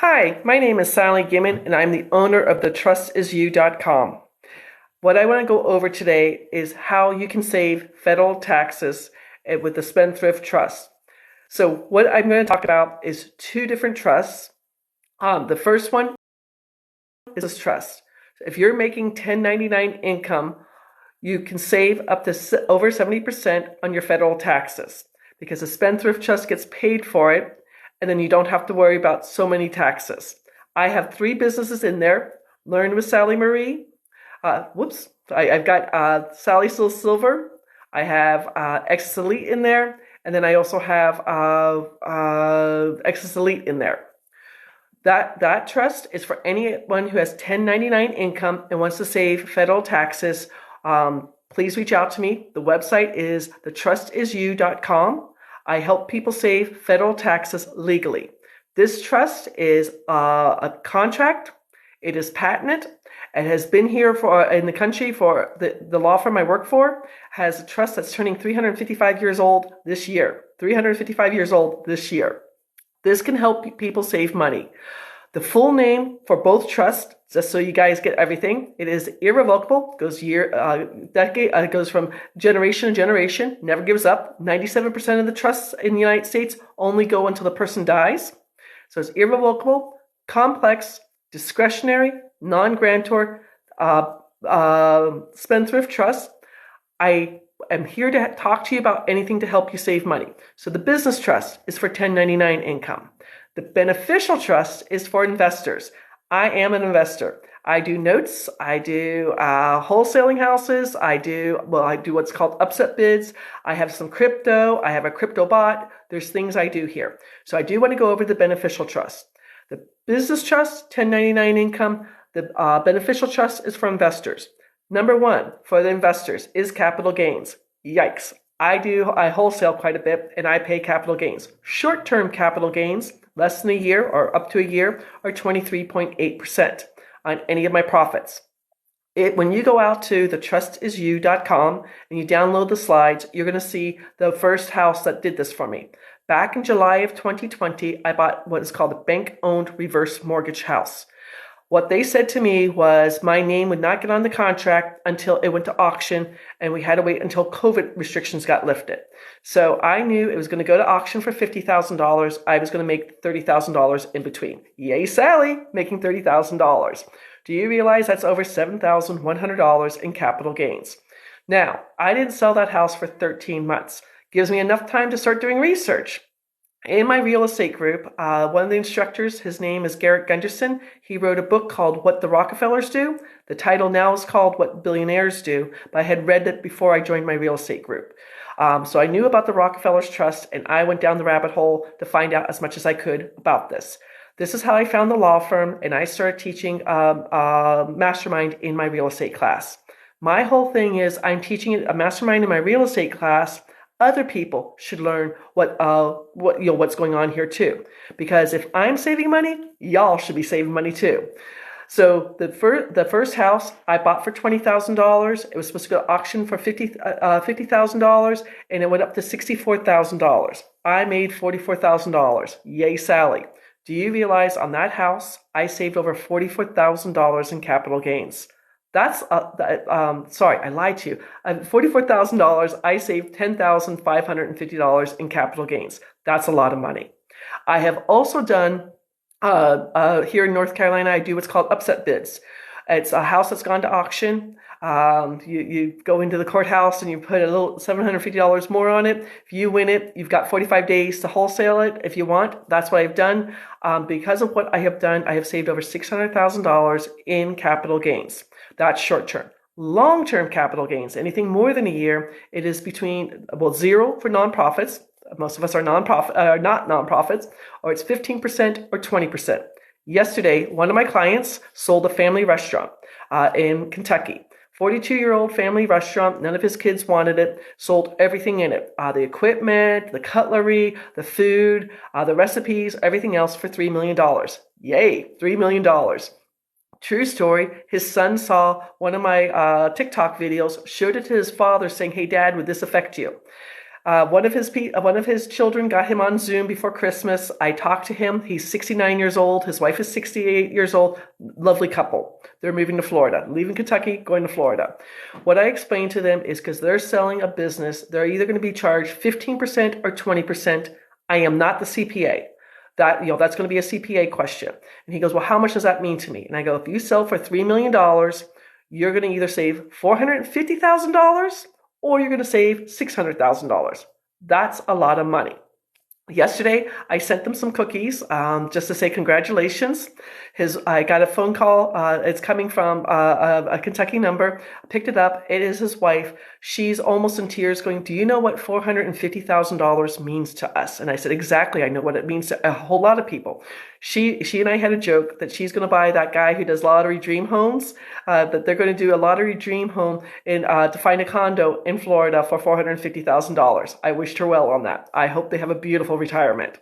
Hi, my name is Sally Gimmon, and I'm the owner of the TrustIsYou.com. What I want to go over today is how you can save federal taxes with the Spendthrift Trust. So what I'm going to talk about is two different trusts. The first one is this trust. If you're making 1099 income, you can save up to over 70% on your federal taxes because the Spendthrift Trust gets paid for it, and then you don't have to worry about so many taxes. I have 3 businesses in there. Learn with Sally Marie. I've got Sally Still Silver. I have Excess Elite in there. And then I also have Excess Elite in there. That trust is for anyone who has 1099 income and wants to save federal taxes. Please reach out to me. The website is thetrustisyou.com. I help people save federal taxes legally. This trust is a contract. It is patented. It has been here in the country for the law firm I work for has a trust that's turning 355 years old this year. 355 years old this year. This can help people save money. The full name for both trusts, just so you guys get everything, it is irrevocable. Goes goes from generation to generation. Never gives up. 97% of the trusts in the United States only go until the person dies. So it's irrevocable, complex, discretionary, non-grantor, spendthrift trust. I am here to talk to you about anything to help you save money. So the business trust is for 1099 income. The beneficial trust is for investors. I am an investor. I do notes. I do wholesaling houses. I do what's called upset bids. I have some crypto. I have a crypto bot. There's things I do here. So I do want to go over the beneficial trust. The business trust, 1099 income. The beneficial trust is for investors. Number 1 for the investors is capital gains. Yikes. I wholesale quite a bit and I pay capital gains. Short-term capital gains, less than a year or up to a year, are 23.8% on any of my profits. When you go out to thetrustisyou.com and you download the slides, you're going to see the first house that did this for me. Back in July of 2020, I bought what is called a bank-owned reverse mortgage house. What they said to me was my name would not get on the contract until it went to auction, and we had to wait until COVID restrictions got lifted. So I knew it was going to go to auction for $50,000. I was going to make $30,000 in between. Yay, Sally, making $30,000. Do you realize that's over $7,100 in capital gains? Now, I didn't sell that house for 13 months. Gives me enough time to start doing research. In my real estate group, one of the instructors, his name is Garrett Gunderson. He wrote a book called What the Rockefellers Do. The title now is called What Billionaires Do, but I had read it before I joined my real estate group. So I knew about the Rockefellers Trust, and I went down the rabbit hole to find out as much as I could about this. This is how I found the law firm, and I started teaching mastermind in my real estate class. My whole thing is I'm teaching a mastermind in my real estate class. Other people should learn what's going on here too, because if I'm saving money, y'all should be saving money too. So the first house I bought for $20,000. It was supposed to go to auction for $50,000, and it went up to $64,000. I made $44,000. Yay, Sally! Do you realize on that house I saved over $44,000 in capital gains? That's, sorry, I lied to you. $44,000, I saved $10,550 in capital gains. That's a lot of money. I have also done, here in North Carolina, I do what's called upset bids. It's a house that's gone to auction. You go into the courthouse and you put a little $750 more on it. If you win it, you've got 45 days to wholesale it if you want. That's what I've done. Because of what I have done, I have saved over $600,000 in capital gains. That's short-term. Long-term capital gains, anything more than a year, it is between, 0 for nonprofits. Most of us are not nonprofits, or it's 15% or 20%. Yesterday, one of my clients sold a family restaurant in Kentucky. 42-year-old family restaurant, none of his kids wanted it, sold everything in it. The equipment, the cutlery, the food, the recipes, everything else for $3 million. Yay, $3 million. True story, his son saw one of my TikTok videos, showed it to his father saying, "Hey Dad, would this affect you?" One of his children got him on Zoom before Christmas. I talked to him. He's 69 years old. His wife is 68 years old. Lovely couple. They're moving to Florida, leaving Kentucky, going to Florida. What I explained to them is because they're selling a business, they're either going to be charged 15% or 20%. I am not the CPA. That's going to be a CPA question. And he goes, well, how much does that mean to me? And I go, if you sell for $3 million, you're going to either save $450,000 or you're going to save $600,000. That's a lot of money. Yesterday, I sent them some cookies just to say congratulations. I got a phone call. It's coming from a Kentucky number. I picked it up. It is his wife. She's almost in tears going, do you know what $450,000 means to us? And I said, exactly. I know what it means to a whole lot of people. She and I had a joke that she's going to buy that guy who does lottery dream homes, that they're going to do a lottery dream home to find a condo in Florida for $450,000. I wished her well on that. I hope they have a beautiful retirement.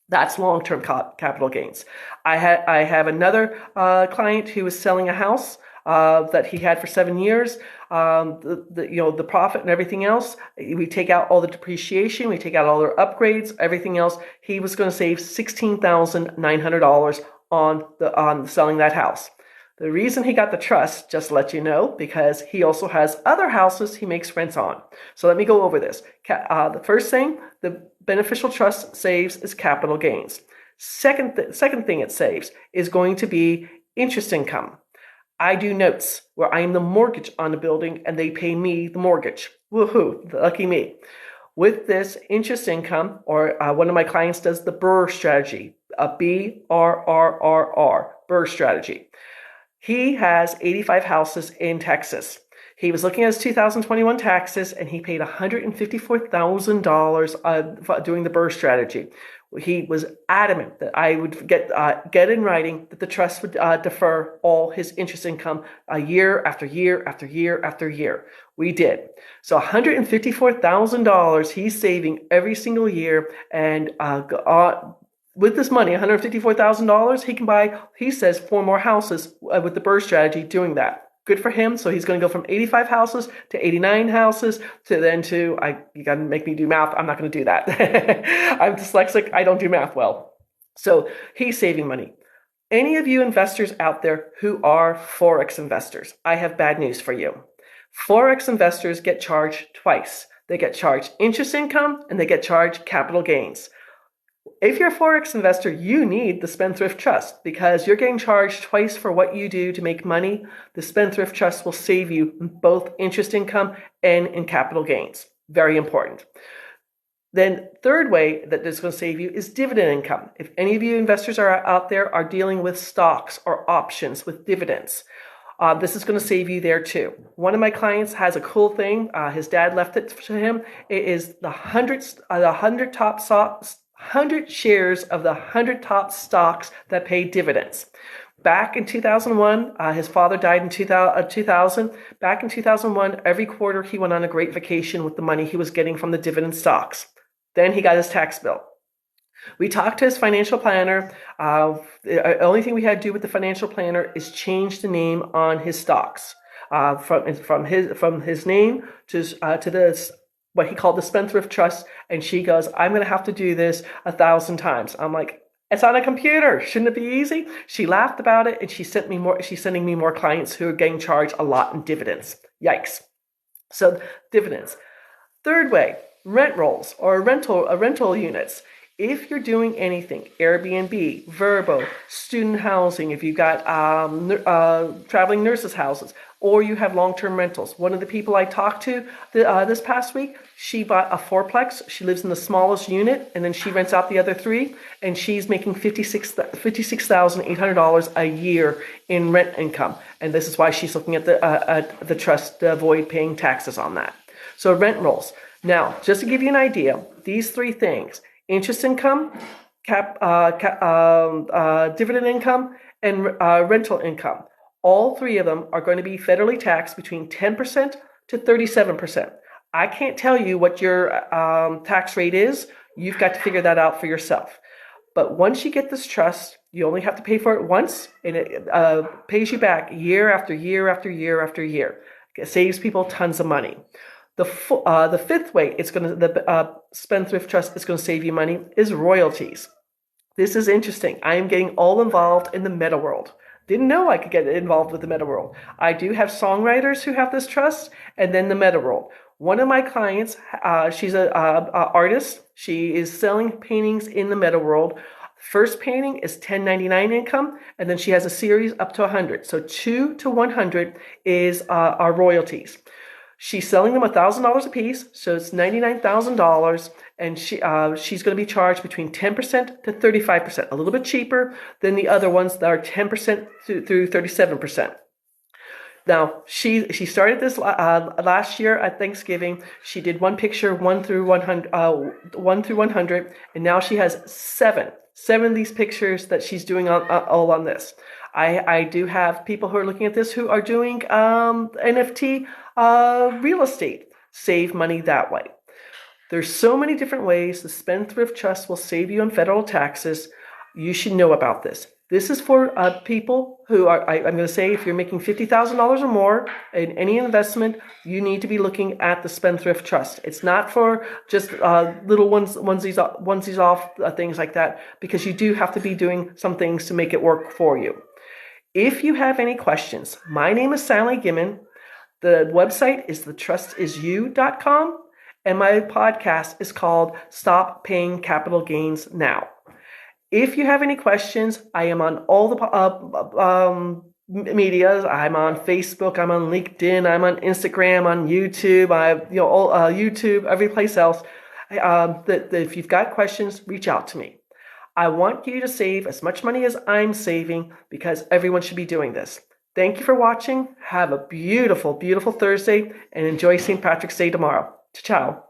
That's long-term capital gains. I have another client who was selling a house that he had for 7 years. The profit and everything else. We take out all the depreciation. We take out all their upgrades, everything else. He was going to save $16,900 on selling that house. The reason he got the trust, just to let you know, because he also has other houses he makes rents on. So let me go over this. The first thing, the beneficial trust saves is capital gains. Second thing it saves is going to be interest income. I do notes where I am the mortgage on the building and they pay me the mortgage. Woohoo, lucky me. With this interest income, or one of my clients does the BRRRR strategy, a BRRRR, BRRRR strategy. He has 85 houses in Texas. He was looking at his 2021 taxes and he paid $154,000 doing the BRRRR strategy. He was adamant that I would get in writing that the trust would defer all his interest income year after year after year after year. We did. So $154,000 he's saving every single year, and with this money, $154,000, he can buy, he says, 4 more houses with the BRRRR strategy doing that. Good for him. So he's going to go from 85 houses to 89 houses you got to make me do math. I'm not going to do that. I'm dyslexic. I don't do math well. So he's saving money. Any of you investors out there who are Forex investors, I have bad news for you. Forex investors get charged twice. They get charged interest income and they get charged capital gains. If you're a Forex investor, you need the Spendthrift Trust because you're getting charged twice for what you do to make money. The Spendthrift Trust will save you both interest income and in capital gains. Very important. Then third way that is going to save you is dividend income. If any of you investors are out there are dealing with stocks or options with dividends, this is going to save you there too. One of my clients has a cool thing. His dad left it to him. It is the 100 top stocks. 100 shares of the 100 top stocks that pay dividends. Back in 2001, his father died in 2000. Back in 2001, every quarter he went on a great vacation with the money he was getting from the dividend stocks. Then he got his tax bill. We talked to his financial planner. The only thing we had to do with the financial planner is change the name on his stocks from his name to this, what he called the Spendthrift Trust, and she goes, I'm going to have to do this 1,000 times. I'm like, it's on a computer. Shouldn't it be easy? She laughed about it, and she's sending me more clients who are getting charged a lot in dividends. Yikes. So dividends. Third way, rent rolls or rental units. If you're doing anything, Airbnb, Vrbo, student housing, if you've got traveling nurses' houses, or you have long-term rentals. One of the people I talked to this past week, she bought a fourplex. She lives in the smallest unit, and then she rents out the other 3, and she's making $56,800 a year in rent income. And this is why she's looking at the trust to avoid paying taxes on that. So rent rolls. Now, just to give you an idea, these 3 things, interest income, dividend income, and rental income, all 3 of them are going to be federally taxed between 10% to 37%. I can't tell you what your tax rate is. You've got to figure that out for yourself. But once you get this trust, you only have to pay for it once, and it pays you back year after year after year after year. It saves people tons of money. The fifth way the Spendthrift Trust is going to save you money is royalties. This is interesting. I am getting all involved in the meta world. Didn't know I could get involved with the meta world. I do have songwriters who have this trust, and then the meta world. One of my clients, she's an artist. She is selling paintings in the meta world. First painting is 1099 income, and then she has a series up to 100. So 2 to 100 is our royalties. She's selling them $1,000 a piece, so it's $99,000, and she's going to be charged between 10% to 35%, a little bit cheaper than the other ones that are 10% through 37%. Now, she started this last year at Thanksgiving. She did one picture, 1 through 100, and now she has seven of these pictures that she's doing all on this. I do have people who are looking at this who are doing NFT real estate. Save money that way. There's so many different ways the Spendthrift Trust will save you on federal taxes. You should know about this. This is for people who are, I'm going to say, if you're making $50,000 or more in any investment, you need to be looking at the Spendthrift Trust. It's not for just little onesies off, things like that, because you do have to be doing some things to make it work for you. If you have any questions, my name is Sally Gimmon. The website is thetrustisyou.com, and my podcast is called Stop Paying Capital Gains Now. If you have any questions, I am on all the medias. I'm on Facebook, I'm on LinkedIn, I'm on Instagram, on YouTube, YouTube, every place else. If you've got questions, reach out to me. I want you to save as much money as I'm saving because everyone should be doing this. Thank you for watching. Have a beautiful, beautiful Thursday and enjoy St. Patrick's Day tomorrow. Ciao.